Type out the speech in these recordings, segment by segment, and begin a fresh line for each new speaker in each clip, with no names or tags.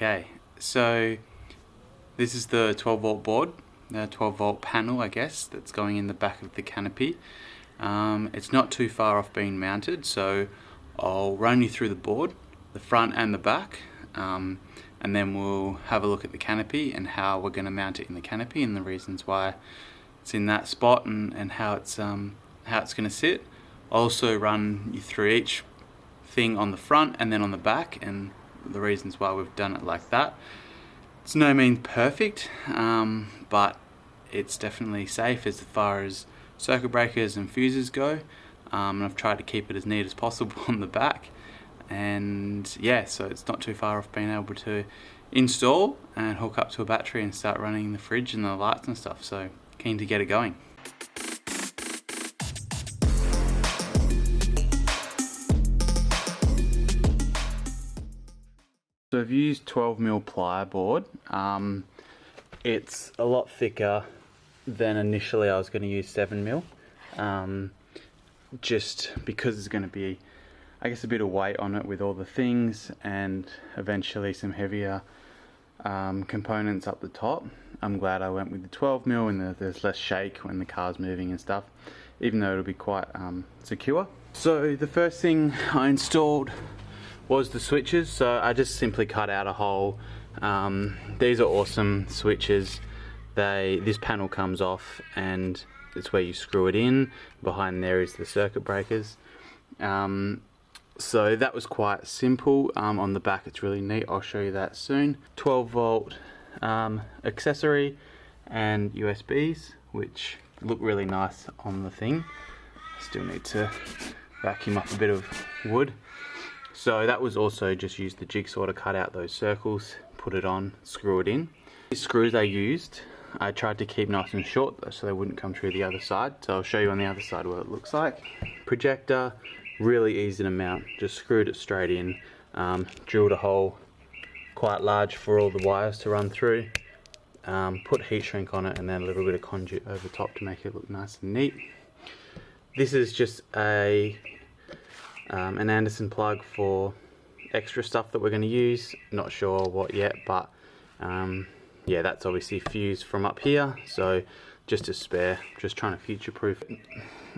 Okay, so this is the 12 volt board, the 12 volt panel I guess, that's going in the back of the canopy. It's not too far off being mounted, so I'll run you through the board, the front and the back, and then we'll have a look at the canopy and how we're going to mount it in the canopy and the reasons why it's in that spot and how it's going to sit. I'll also run you through each thing on the front and then on the back and the reasons why we've done it like that. It's no means perfect, but it's definitely safe as far as circuit breakers and fuses go, and I've tried to keep it as neat as possible on the back. And yeah, so it's not too far off being able to install and hook up to a battery and start running the fridge and the lights and stuff, so keen to get it going. So I've used 12mm ply board. It's a lot thicker than initially I was going to use 7mm, just because there's going to be, I guess, a bit of weight on it with all the things and eventually some heavier components up the top. I'm glad I went with the 12mm and there's less shake when the car's moving and stuff, even though it'll be quite secure. So the first thing I installed was the switches. So I just simply cut out a hole. These are awesome switches. This panel comes off and it's where you screw it in. Behind there is the circuit breakers. So that was quite simple. On the back it's really neat, I'll show you that soon. 12 volt accessory and USBs, which look really nice on the thing. Still need to vacuum up a bit of wood. So that was also just use the jigsaw to cut out those circles, put it on, screw it in. These screws I used, I tried to keep nice and short so they wouldn't come through the other side. So I'll show you on the other side what it looks like. Projector, really easy to mount. Just screwed it straight in, drilled a hole quite large for all the wires to run through, put heat shrink on it and then a little bit of conduit over top to make it look nice and neat. This is just an Anderson plug for extra stuff that we're going to use. Not sure what yet, but yeah, that's obviously fused from up here, so just a spare, just trying to future proof.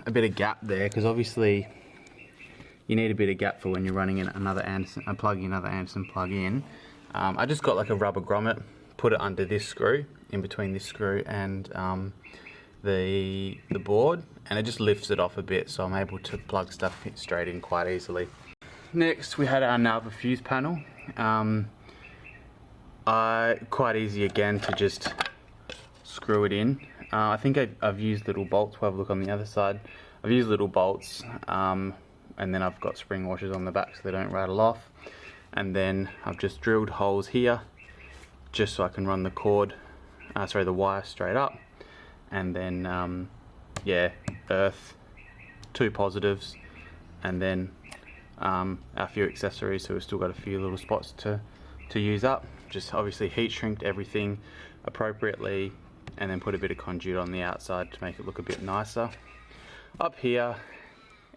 A bit of gap there, because obviously you need a bit of gap for when you're running in another Anderson plug in. I just got like a rubber grommet, put it under this screw, in between this screw and the board, and it just lifts it off a bit, so I'm able to plug stuff straight in quite easily. Next we had our Nava fuse panel. Quite easy again to just screw it in. I think I've used little bolts. We'll have a look on the other side. I've used little bolts, and then I've got spring washers on the back so they don't rattle off. And then I've just drilled holes here just so I can run the the wire straight up. And then yeah, earth, 2 positives, and then our few accessories, so we've still got a few little spots to use up. Just obviously heat shrinked everything appropriately and then put a bit of conduit on the outside to make it look a bit nicer. Up here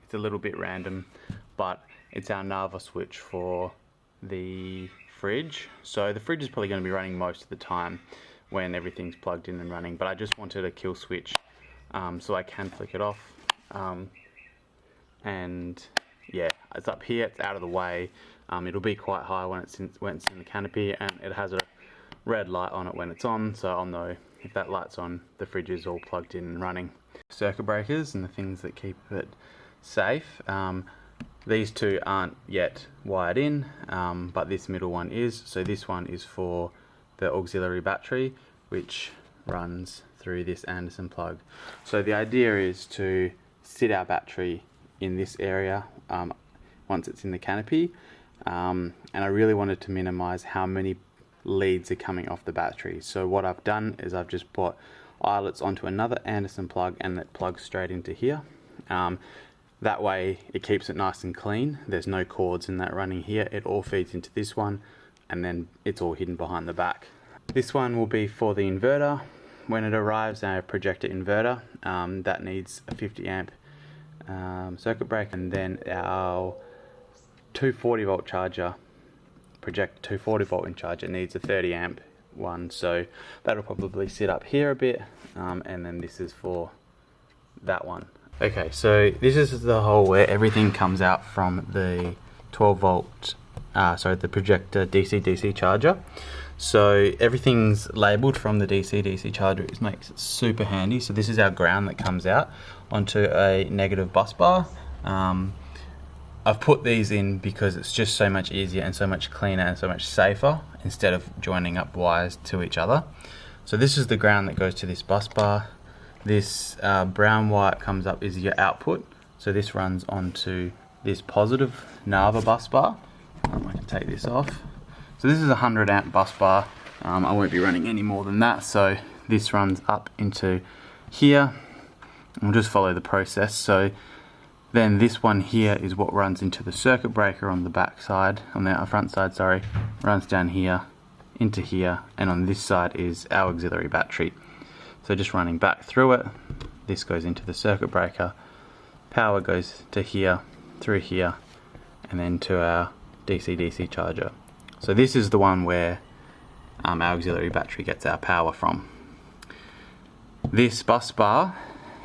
it's a little bit random, but it's our Nava switch for the fridge. So the fridge is probably going to be running most of the time when everything's plugged in and running, but I just wanted a kill switch so I can flick it off. And yeah, it's up here, it's out of the way. It'll be quite high when it's in the canopy, and it has a red light on it when it's on, so I'll know if that light's on, the fridge is all plugged in and running. Circuit breakers and the things that keep it safe. These two aren't yet wired in, but this middle one is. So this one is for the auxiliary battery, which runs through this Anderson plug. So the idea is to sit our battery in this area once it's in the canopy, and I really wanted to minimize how many leads are coming off the battery. So what I've done is I've just put eyelets onto another Anderson plug and it plugs straight into here. That way it keeps it nice and clean. There's no cords in that running here. It all feeds into this one and then it's all hidden behind the back. This one will be for the inverter. When it arrives, our projector inverter, that needs a 50 amp circuit breaker, and then our 240 volt charger project 240 volt in charge, it needs a 30 amp one, so that'll probably sit up here a bit, and then this is for that one. Okay, so this is the hole where everything comes out from the 12 volt, the projector DC-DC charger. So everything's labelled from the DC-DC charger, which makes it super handy. So this is our ground that comes out onto a negative bus bar. I've put these in because it's just so much easier and so much cleaner and so much safer instead of joining up wires to each other. So this is the ground that goes to this bus bar. This brown wire comes up is your output. So this runs onto this positive Nava bus bar. I can take this off. So this is a 100 amp bus bar. I won't be running any more than that. So this runs up into here. We'll just follow the process. So then this one here is what runs into the circuit breaker on the back side, on the front side, sorry, runs down here, into here, and on this side is our auxiliary battery. So just running back through it, this goes into the circuit breaker, power goes to here, through here, and then to our DC-DC charger. So this is the one where our auxiliary battery gets our power from. This bus bar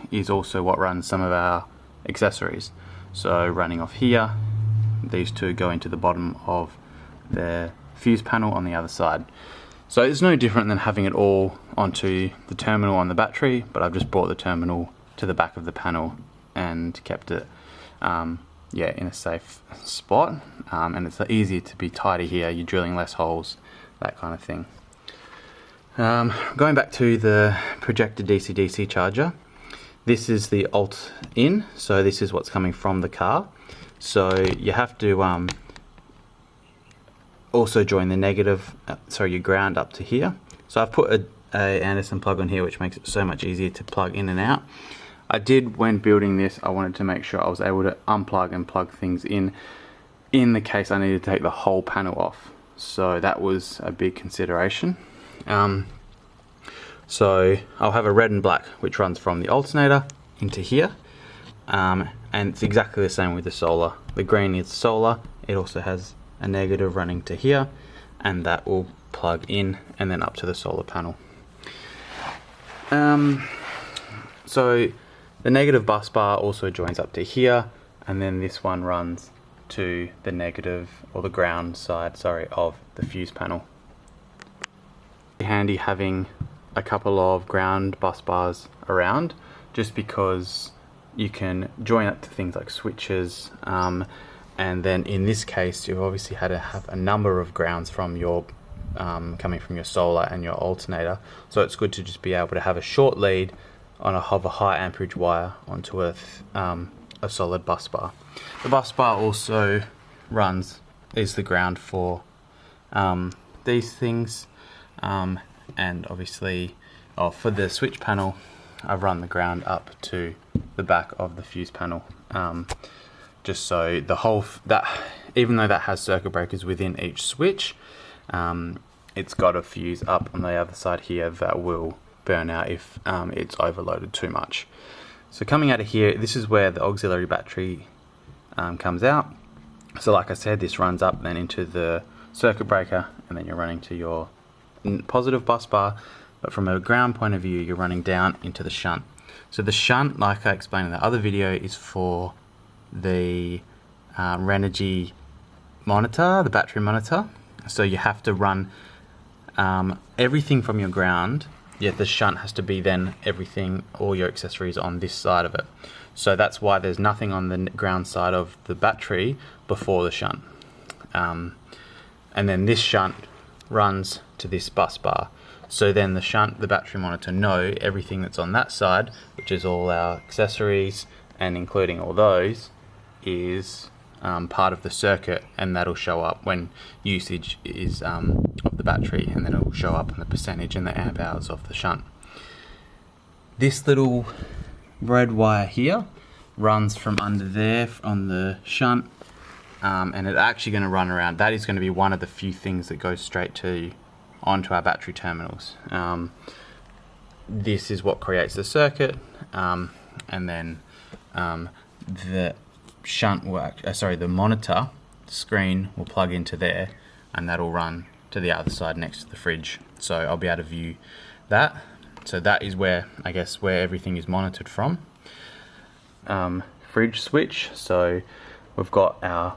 is also what runs some of our accessories. So running off here, these two go into the bottom of the fuse panel on the other side. So it's no different than having it all onto the terminal on the battery, but I've just brought the terminal to the back of the panel and kept it in a safe spot, and it's easier to be tidy here. You're drilling less holes, that kind of thing. Going back to the projected DC-DC charger, this is the alt in, so this is what's coming from the car. So you have to also join the negative, your ground up to here. So I've put a Anderson plug on here, which makes it so much easier to plug in and out. I did, when building this, I wanted to make sure I was able to unplug and plug things in the case I needed to take the whole panel off. So that was a big consideration. So I'll have a red and black, which runs from the alternator into here, and it's exactly the same with the solar. The green is solar. It also has a negative running to here, and that will plug in and then up to the solar panel. So the negative bus bar also joins up to here, and then this one runs to the negative, or the ground side, of the fuse panel. Handy having a couple of ground bus bars around, just because you can join up to things like switches, and then in this case you've obviously had to have a number of grounds from your coming from your solar and your alternator, so it's good to just be able to have a short lead on a high amperage wire onto a solid bus bar. The bus bar also is the ground for these things, and obviously for the switch panel I've run the ground up to the back of the fuse panel, just so the whole even though that has circuit breakers within each switch, it's got a fuse up on the other side here that will burn out if it's overloaded too much. So coming out of here, this is where the auxiliary battery comes out. So like I said, this runs up then into the circuit breaker, and then you're running to your positive bus bar, but from a ground point of view you're running down into the shunt. So the shunt, like I explained in the other video, is for the Renogy monitor, the battery monitor. So you have to run everything from your ground. The shunt has to be then everything, all your accessories on this side of it. So that's why there's nothing on the ground side of the battery before the shunt. And then this shunt runs to this bus bar. So then the battery monitor know everything that's on that side, which is all our accessories, and including all those, is part of the circuit, and that'll show up when usage is of the battery, and then it will show up in the percentage and the amp hours of the shunt. This little red wire here runs from under there on the shunt, and it's actually going to run around. That is going to be one of the few things that goes straight onto our battery terminals. This is what creates the circuit, and then the shunt will the monitor screen will plug into there, and that'll run to the other side next to the fridge. So I'll be able to view that. So that is where, I guess, where everything is monitored from. Fridge switch, so we've got our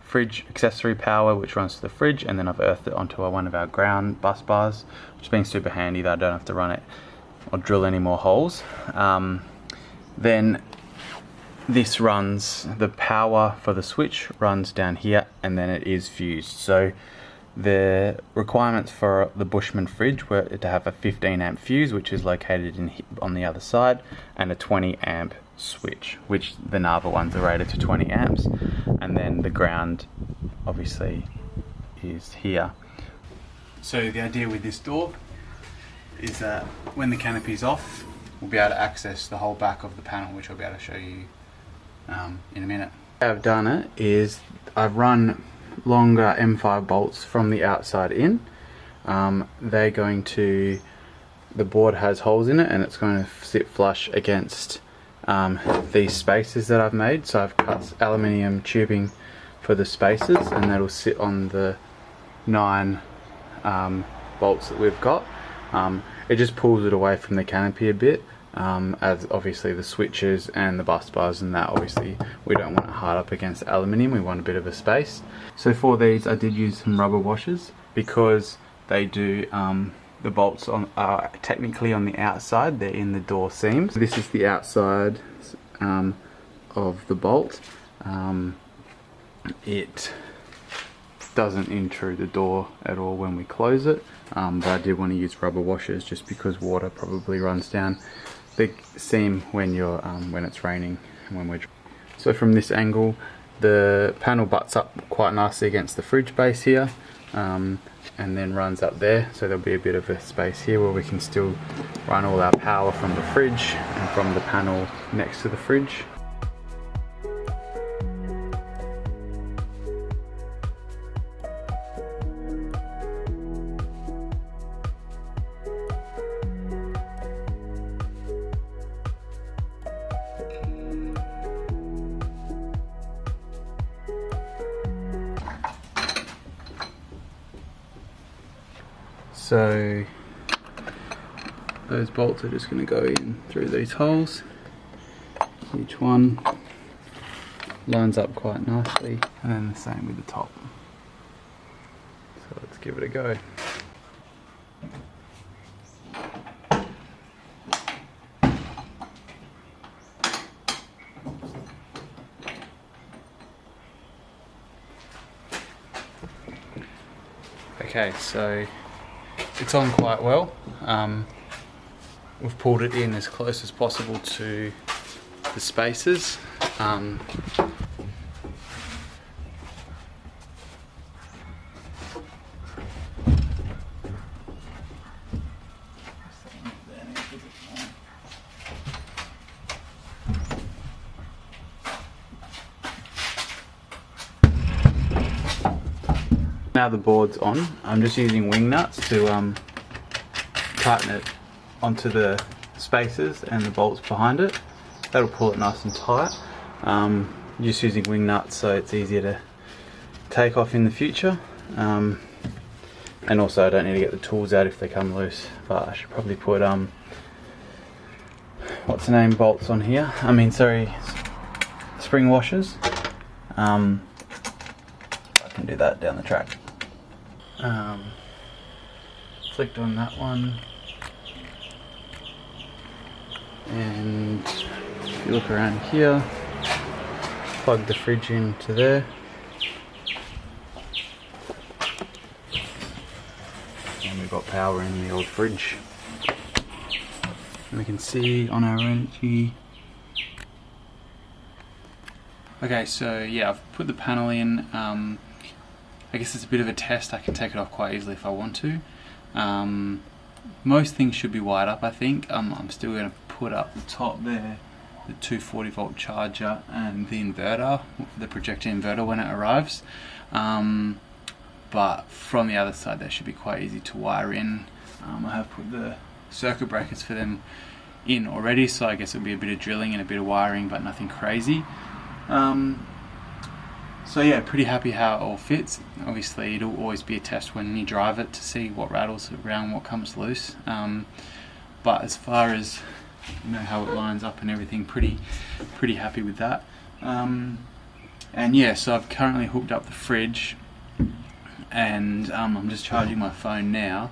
fridge accessory power which runs to the fridge, and then I've earthed it onto one of our ground bus bars, which has been super handy that I don't have to run it or drill any more holes. Then this runs, the power for the switch runs down here, and then it is fused. So the requirements for the Bushman fridge were to have a 15 amp fuse, which is located on the other side, and a 20 amp switch, which the Nava ones are rated to 20 amps, and then the ground obviously is here. So the idea with this door is that when the canopy is off, we'll be able to access the whole back of the panel, which I'll be able to show you in a minute. How I've done it is I've run longer M5 bolts from the outside in. They're going to, the board has holes in it, and it's going to sit flush against these spaces that I've made. So I've cut aluminium tubing for the spaces, and that'll sit on the 9 bolts that we've got. It just pulls it away from the canopy a bit, as obviously the switches and the bus bars and that, obviously we don't want it hard up against aluminium, we want a bit of a space. So for these I did use some rubber washers, because they do, the bolts are technically on the outside, they're in the door seams. This is the outside of the bolt. It doesn't intrude the door at all when we close it, but I did want to use rubber washers just because water probably runs down the seam when you're when it's raining and when we're. So from this angle, the panel butts up quite nicely against the fridge base here, and then runs up there, so there'll be a bit of a space here where we can still run all our power from the fridge and from the panel next to the fridge. So those bolts are just going to go in through these holes. Each one lines up quite nicely, and then the same with the top. So let's give it a go. Okay, so it's on quite well. We've pulled it in as close as possible to the spaces. Now the board's on, I'm just using wing nuts to tighten it onto the spaces and the bolts behind it. That'll pull it nice and tight. Just using wing nuts so it's easier to take off in the future. And also I don't need to get the tools out if they come loose, but I should probably put what's the name, bolts on here. I mean, sorry, spring washers. I can do that down the track. Flicked on that one, and if you look around here, plug the fridge into there, and we've got power in the old fridge. And we can see on our energy. Okay, so yeah, I've put the panel in. I guess it's a bit of a test. I can take it off quite easily if I want to. Most things should be wired up, I think. I'm still going to put up the top there the 240 volt charger and the inverter, the projector inverter when it arrives. But from the other side that should be quite easy to wire in. I have put the circuit breakers for them in already, so I guess it'll be a bit of drilling and a bit of wiring, but nothing crazy. So yeah, pretty happy how it all fits. Obviously it'll always be a test when you drive it to see what rattles around, what comes loose. But as far as how it lines up and everything, pretty happy with that. And yeah, so I've currently hooked up the fridge, and I'm just charging my phone now.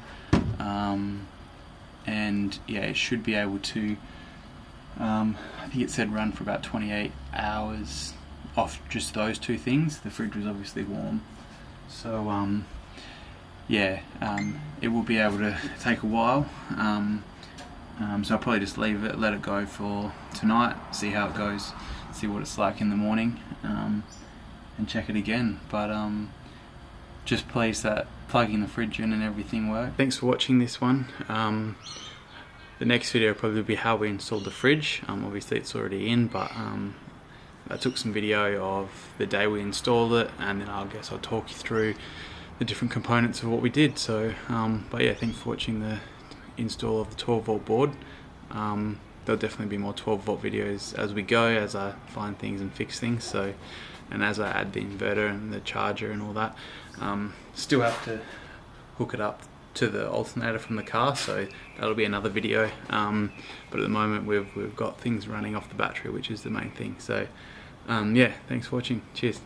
And yeah, it should be able to, I think it said run for about 28 hours off just those two things. The fridge was obviously warm, so yeah, it will be able to take a while. So I'll probably just leave it, let it go for tonight, see how it goes, see what it's like in the morning, and check it again. But just pleased that plugging the fridge in and everything worked. Thanks for watching this one. The next video will probably be how we installed the fridge. Obviously it's already in, but I took some video of the day we installed it, and then I guess I'll talk you through the different components of what we did. So, but yeah, thanks for watching the install of the 12 volt board. There'll definitely be more 12 volt videos as we go, as I find things and fix things. So, and as I add the inverter and the charger and all that, still have to hook it up to the alternator from the car, so that'll be another video. But at the moment we've got things running off the battery, which is the main thing. So yeah, thanks for watching. Cheers.